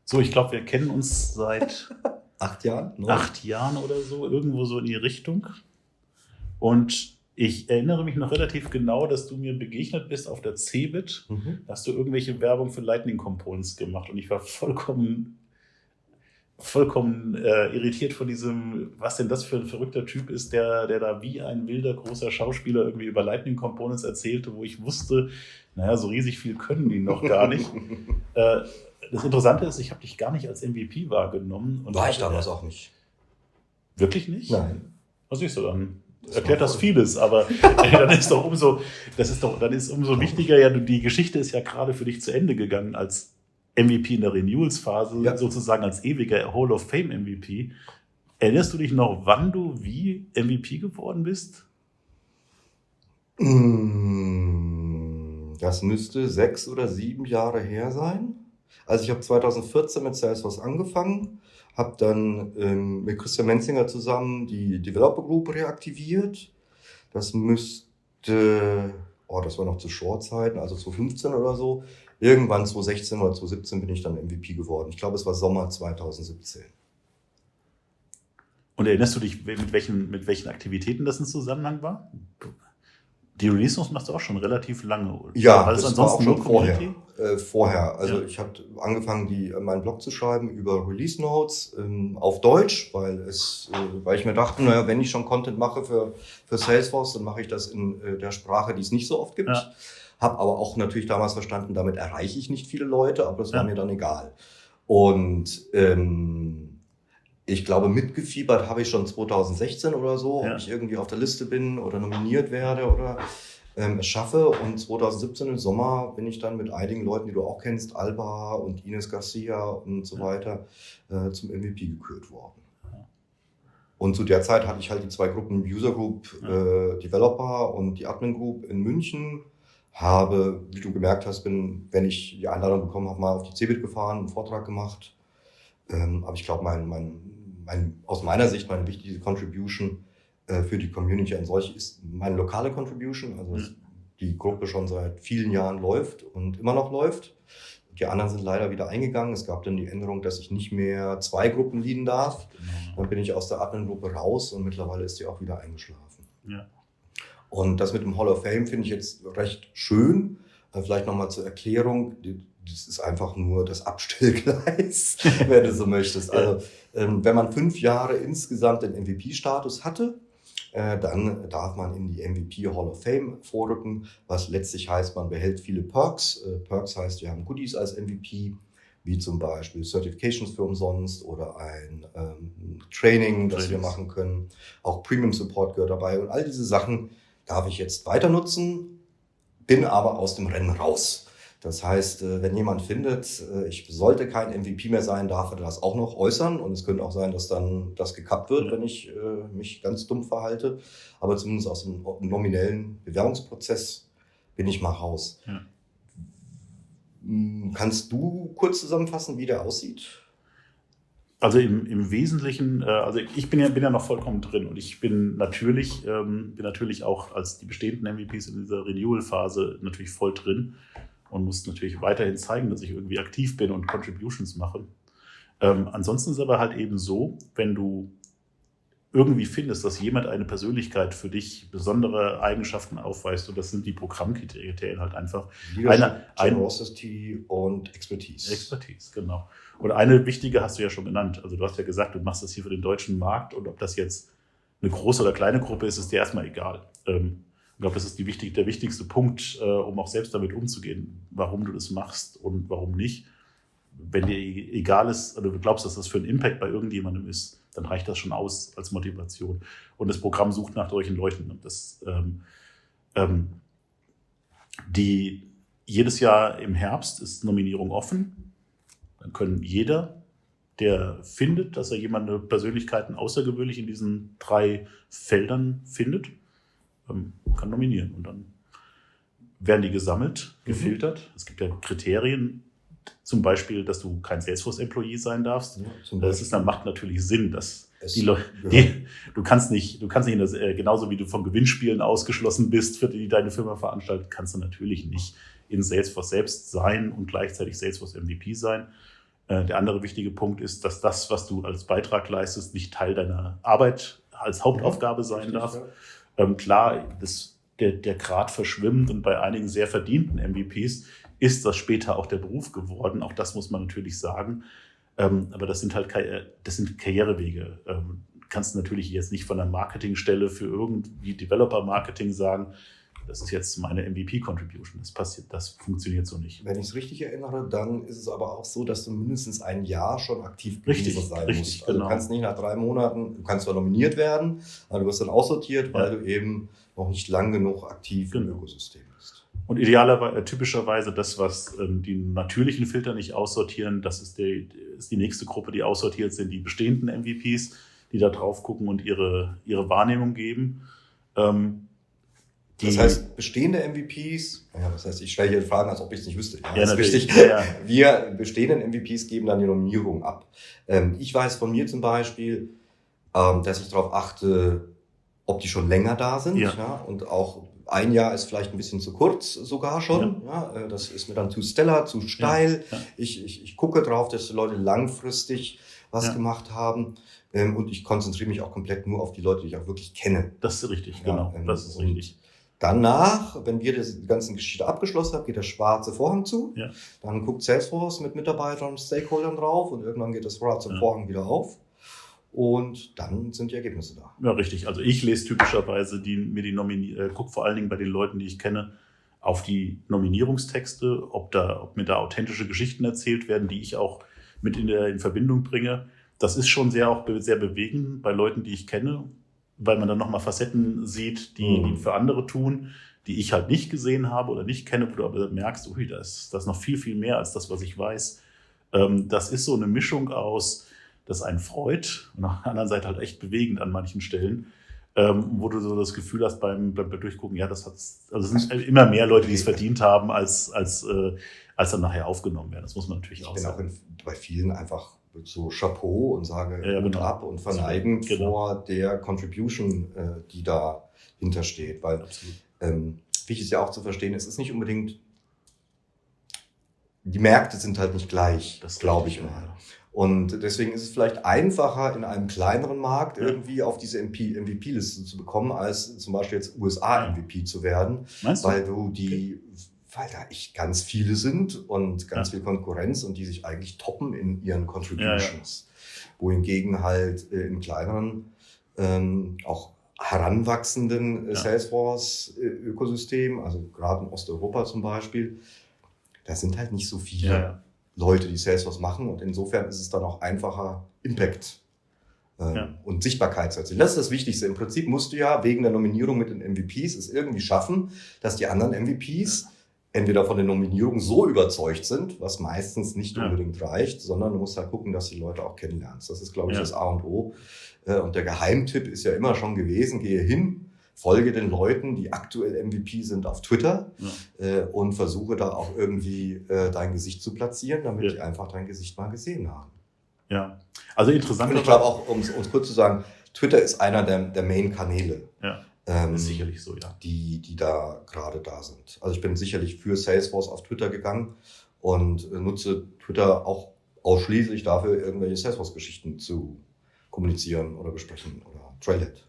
So, ich glaube, wir kennen uns seit 8 Jahren? 8 Jahren oder so, irgendwo so in die Richtung. Und ich erinnere mich noch relativ genau, dass du mir begegnet bist auf der CeBIT. Da hast du irgendwelche Werbung für Lightning Components gemacht und ich war vollkommen irritiert von diesem, was denn das für ein verrückter Typ ist, der da wie ein wilder großer Schauspieler irgendwie über Lightning Components erzählte, wo ich wusste, naja, so riesig viel können die noch gar nicht. Das Interessante ist, ich habe dich gar nicht als MVP wahrgenommen. Und War ich damals auch nicht. Wirklich nicht? Nein. Was siehst du dann? Erklärt das vieles, aber dann ist umso wichtiger, ja, die Geschichte ist ja gerade für dich zu Ende gegangen als MVP in der Renewals-Phase, Ja. sozusagen als ewiger Hall of Fame MVP. Erinnerst du dich noch, wann du wie MVP geworden bist? Das müsste 6 oder 7 Jahre her sein. Also ich habe 2014 mit Salesforce angefangen, habe dann mit Christian Menzinger zusammen die Developer Group reaktiviert. Das müsste, das war noch zu Short-Zeiten, also 2015 oder so. Irgendwann 2016 oder 2017 bin ich dann MVP geworden. Ich glaube, es war Sommer 2017. Und erinnerst du dich, mit welchen Aktivitäten das in Zusammenhang war? Die Release Notes machst du auch schon relativ lange. Ja, also das war auch schon Community? vorher. Also Ja. Ich habe angefangen, meinen Blog zu schreiben über Release Notes auf Deutsch, weil ich mir dachte, naja, wenn ich schon Content mache für Salesforce, dann mache ich das in der Sprache, die es nicht so oft gibt. Ja. Habe aber auch natürlich damals verstanden, damit erreiche ich nicht viele Leute, aber das war Ja. mir dann egal. Und ich glaube, mitgefiebert habe ich schon 2016 oder so, Ja. ob ich irgendwie auf der Liste bin oder nominiert werde oder es schaffe. Und 2017 im Sommer bin ich dann mit einigen Leuten, die du auch kennst, Alba und Ines Garcia und so weiter, zum MVP gekürt worden. Und zu der Zeit hatte ich halt die 2 Gruppen, User Group, Developer und die Admin Group in München. Habe, wie du gemerkt hast, wenn ich die Einladung bekommen habe, mal auf die CeBIT gefahren, einen Vortrag gemacht. Aber ich glaube, aus meiner Sicht meine wichtigste Contribution für die Community an solche ist meine lokale Contribution, also dass die Gruppe schon seit vielen Jahren läuft und immer noch läuft. Die anderen sind leider wieder eingegangen. Es gab dann die Änderung, dass ich nicht mehr 2 Gruppen leaden darf. Genau. Dann bin ich aus der Admin-Gruppe raus und mittlerweile ist die auch wieder eingeschlafen. Ja. Und das mit dem Hall of Fame finde ich jetzt recht schön. Vielleicht nochmal zur Erklärung. Das ist einfach nur das Abstellgleis, wenn du so möchtest. Also, wenn man 5 Jahre insgesamt den MVP-Status hatte, dann darf man in die MVP Hall of Fame vorrücken, was letztlich heißt, man behält viele Perks. Perks heißt, wir haben Goodies als MVP, wie zum Beispiel Certifications für umsonst oder ein Training, das wir machen können. Auch Premium Support gehört dabei und all diese Sachen darf ich jetzt weiter nutzen, bin aber aus dem Rennen raus. Das heißt, wenn jemand findet, ich sollte kein MVP mehr sein, darf er das auch noch äußern. Und es könnte auch sein, dass dann das gekappt wird, wenn ich mich ganz dumm verhalte. Aber zumindest aus dem nominellen Bewerbungsprozess bin ich mal raus. Ja. Kannst du kurz zusammenfassen, wie der aussieht? Also im Wesentlichen, also ich bin ja noch vollkommen drin und ich bin natürlich auch als die bestehenden MVPs in dieser Renewal-Phase natürlich voll drin und muss natürlich weiterhin zeigen, dass ich irgendwie aktiv bin und Contributions mache. Ansonsten ist es aber halt eben so, wenn du irgendwie findest, dass jemand eine Persönlichkeit für dich besondere Eigenschaften aufweist, und das sind die Programmkriterien halt einfach. Generosity und Expertise. Expertise, genau. Und eine wichtige hast du ja schon genannt. Also du hast ja gesagt, du machst das hier für den deutschen Markt und ob das jetzt eine große oder kleine Gruppe ist, ist dir erstmal egal. Ich glaube, das ist der wichtigste Punkt, um auch selbst damit umzugehen, warum du das machst und warum nicht. Wenn dir egal ist, oder du glaubst, dass das für einen Impact bei irgendjemandem ist, dann reicht das schon aus als Motivation. Und das Programm sucht nach solchen Leuten. Und jedes Jahr im Herbst ist Nominierung offen. Dann können jeder, der findet, dass er jemanden Persönlichkeiten außergewöhnlich in diesen 3 Feldern findet, kann nominieren. Und dann werden die gesammelt, gefiltert. Es gibt ja Kriterien, zum Beispiel, dass du kein Salesforce-Employee sein darfst. Ja, macht natürlich Sinn, dass die Leute, du kannst nicht genauso wie du von Gewinnspielen ausgeschlossen bist, für die deine Firma veranstaltet, kannst du natürlich nicht in Salesforce selbst sein und gleichzeitig Salesforce MVP sein. Der andere wichtige Punkt ist, dass das, was du als Beitrag leistest, nicht Teil deiner Arbeit als Hauptaufgabe sein darf. Klar, der Grad verschwimmt und bei einigen sehr verdienten MVPs ist das später auch der Beruf geworden. Auch das muss man natürlich sagen. Aber das sind halt das sind Karrierewege. Kannst du natürlich jetzt nicht von der Marketingstelle für irgendwie Developer-Marketing sagen, das ist jetzt meine MVP-Contribution. Das funktioniert so nicht. Wenn ich es richtig erinnere, dann ist es aber auch so, dass du mindestens ein Jahr schon aktiv Richtig, sein richtig, musst. Also genau. du kannst nicht nach 3 Monaten, du kannst zwar nominiert werden, aber du wirst dann aussortiert, weil du eben noch nicht lang genug aktiv im Ökosystem bist. Und typischerweise das, was die natürlichen Filter nicht aussortieren, das ist die nächste Gruppe, die aussortiert sind, die bestehenden MVPs, die da drauf gucken und ihre Wahrnehmung geben. Das heißt, bestehende MVPs, das heißt, ich stelle hier Fragen, als ob ich es nicht wüsste. Ja, das ist natürlich. wichtig. Ja. Wir bestehenden MVPs geben dann die Nominierung ab. Ich weiß von mir zum Beispiel, dass ich darauf achte, ob die schon länger da sind. Ja, und auch ein Jahr ist vielleicht ein bisschen zu kurz sogar schon. Ja, das ist mir dann zu stellar, zu steil. Ja. Ich gucke drauf, dass die Leute langfristig was gemacht haben. Und ich konzentriere mich auch komplett nur auf die Leute, die ich auch wirklich kenne. Das ist richtig, genau. Das ist richtig. Danach, wenn wir die ganze Geschichte abgeschlossen haben, geht der schwarze Vorhang zu. Ja. Dann guckt Salesforce mit Mitarbeitern und Stakeholdern drauf und irgendwann geht das schwarze Vorhang wieder auf. Und dann sind die Ergebnisse da. Ja, richtig. Also ich lese typischerweise gucke vor allen Dingen bei den Leuten, die ich kenne, auf die Nominierungstexte, ob mir da authentische Geschichten erzählt werden, die ich auch mit in Verbindung bringe. Das ist schon sehr bewegend bei Leuten, die ich kenne, weil man dann nochmal Facetten sieht, die für andere tun, die ich halt nicht gesehen habe oder nicht kenne, wo du aber merkst, da ist noch viel, viel mehr als das, was ich weiß. Das ist so eine Mischung aus, das einen freut und auf der anderen Seite halt echt bewegend an manchen Stellen, wo du so das Gefühl hast beim Durchgucken, es sind immer mehr Leute, die es verdient haben, als dann nachher aufgenommen werden. Das muss man natürlich auch sagen. Ich bin auch bei vielen einfach so Chapeau und sage Hut ab und verneigend vor der Contribution, die da hintersteht. Weil wichtig ist ja auch zu verstehen, es ist nicht unbedingt, die Märkte sind halt nicht gleich, das glaube ich mal. Und deswegen ist es vielleicht einfacher, in einem kleineren Markt irgendwie auf diese MVP-Liste zu bekommen, als zum Beispiel jetzt USA-MVP zu werden. Meinst du? Weil da echt ganz viele sind und ganz viel Konkurrenz und die sich eigentlich toppen in ihren Contributions. Wohingegen halt in kleineren, auch heranwachsenden Salesforce-Ökosystem, also gerade in Osteuropa zum Beispiel, da sind halt nicht so viele Leute, die Salesforce machen und insofern ist es dann auch einfacher, Impact und Sichtbarkeit zu erzielen. Das ist das Wichtigste. Im Prinzip musst du ja wegen der Nominierung mit den MVPs es irgendwie schaffen, dass die anderen MVPs entweder von der Nominierung so überzeugt sind, was meistens nicht unbedingt reicht, sondern du musst halt gucken, dass du die Leute auch kennenlernst. Das ist, glaube ich, das A und O. Und der Geheimtipp ist ja immer schon gewesen, gehe hin, folge den Leuten, die aktuell MVP sind auf Twitter und versuche da auch irgendwie dein Gesicht zu platzieren, damit die einfach dein Gesicht mal gesehen haben. Ja, also interessant. Und ich glaube auch, um es kurz zu sagen, Twitter ist einer der Main-Kanäle. Ja. Ist sicherlich so, die da gerade da sind. Also ich bin sicherlich für Salesforce auf Twitter gegangen und nutze Twitter auch ausschließlich dafür, irgendwelche Salesforce-Geschichten zu kommunizieren oder besprechen oder Trailhead.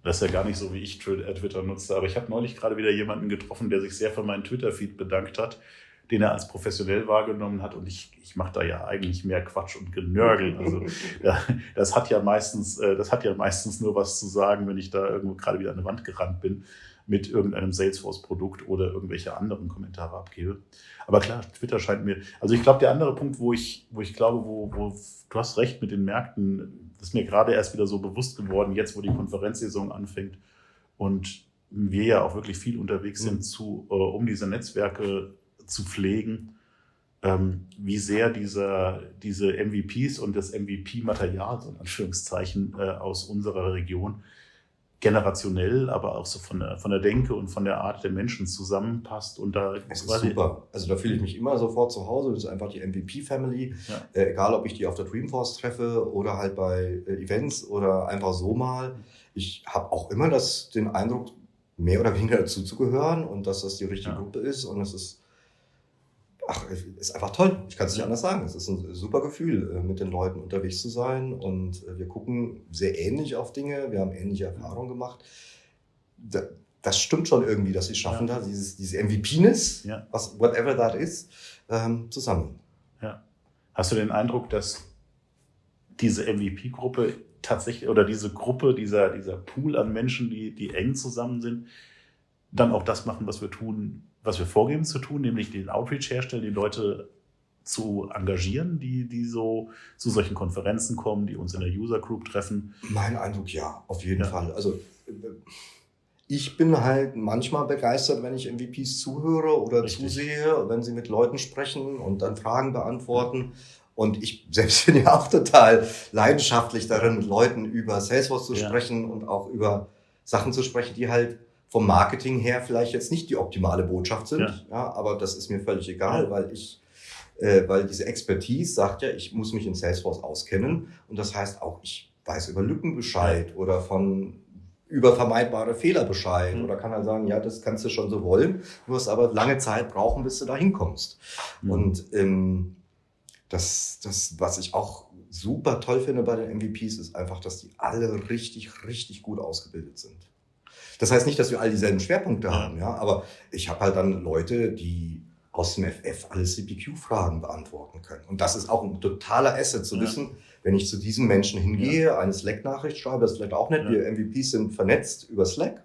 Das ist ja gar nicht so, wie ich Twitter nutze, aber ich habe neulich gerade wieder jemanden getroffen, der sich sehr für meinen Twitter-Feed bedankt hat, den er als professionell wahrgenommen hat. Und ich mache da ja eigentlich mehr Quatsch und Genörgel. Also das hat ja meistens nur was zu sagen, wenn ich da irgendwo gerade wieder an eine Wand gerannt bin mit irgendeinem Salesforce-Produkt oder irgendwelche anderen Kommentare abgebe. Aber klar, Twitter scheint mir... Also ich glaube, der andere Punkt, wo ich glaube, wo du hast recht mit den Märkten, das ist mir gerade erst wieder so bewusst geworden, jetzt wo die Konferenzsaison anfängt und wir ja auch wirklich viel unterwegs sind, um diese Netzwerke zu pflegen, wie sehr diese MVPs und das MVP-Material, so in Anführungszeichen, aus unserer Region generationell, aber auch so von der Denke und von der Art der Menschen zusammenpasst. Und da es ist super. Also da fühle ich mich immer sofort zu Hause. Das ist einfach die MVP-Family. Ja. Egal, ob ich die auf der Dreamforce treffe oder halt bei Events oder einfach so mal. Ich habe auch immer den Eindruck, mehr oder weniger dazu zu gehören und dass das die richtige Gruppe ist. Und es ist Ach, ist einfach toll. Ich kann es nicht anders sagen. Es ist ein super Gefühl, mit den Leuten unterwegs zu sein. Und wir gucken sehr ähnlich auf Dinge. Wir haben ähnliche Erfahrungen gemacht. Das stimmt schon irgendwie, dass sie schaffen, da diese MVP-ness, whatever that is, zusammen. Ja. Hast du den Eindruck, dass diese MVP-Gruppe tatsächlich, oder diese Gruppe, dieser Pool an Menschen, die eng zusammen sind, dann auch das machen, was wir tun, was wir vorgeben zu tun, nämlich den Outreach herstellen, die Leute zu engagieren, die so zu solchen Konferenzen kommen, die uns in der User Group treffen? Mein Eindruck, ja, auf jeden Fall. Also ich bin halt manchmal begeistert, wenn ich MVPs zuhöre oder zusehe, wenn sie mit Leuten sprechen und dann Fragen beantworten. Und ich selbst bin ja auch total leidenschaftlich darin, mit Leuten über Salesforce zu sprechen und auch über Sachen zu sprechen, die halt vom Marketing her vielleicht jetzt nicht die optimale Botschaft sind. Ja, aber das ist mir völlig egal, weil diese Expertise sagt ja, ich muss mich in Salesforce auskennen. Und das heißt auch, ich weiß über Lücken Bescheid oder über vermeidbare Fehler Bescheid oder kann halt sagen, ja, das kannst du schon so wollen. Du wirst aber lange Zeit brauchen, bis du da hinkommst. Und das, was ich auch super toll finde bei den MVPs, ist einfach, dass die alle richtig, richtig gut ausgebildet sind. Das heißt nicht, dass wir alle dieselben Schwerpunkte haben, ja, aber ich habe halt dann Leute, die aus dem FF alle CPQ-Fragen beantworten können. Und das ist auch ein totaler Asset zu wissen, wenn ich zu diesem Menschen hingehe, eine Slack-Nachricht schreibe, das ist vielleicht auch nett, wir MVPs sind vernetzt über Slack.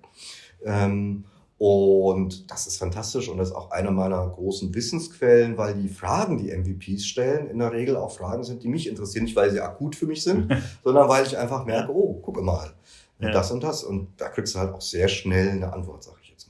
Und das ist fantastisch und das ist auch einer meiner großen Wissensquellen, weil die Fragen, die MVPs stellen, in der Regel auch Fragen sind, die mich interessieren. Nicht, weil sie akut für mich sind, sondern weil ich einfach merke, oh, gucke mal, das und das. Und da kriegst du halt auch sehr schnell eine Antwort, sag ich.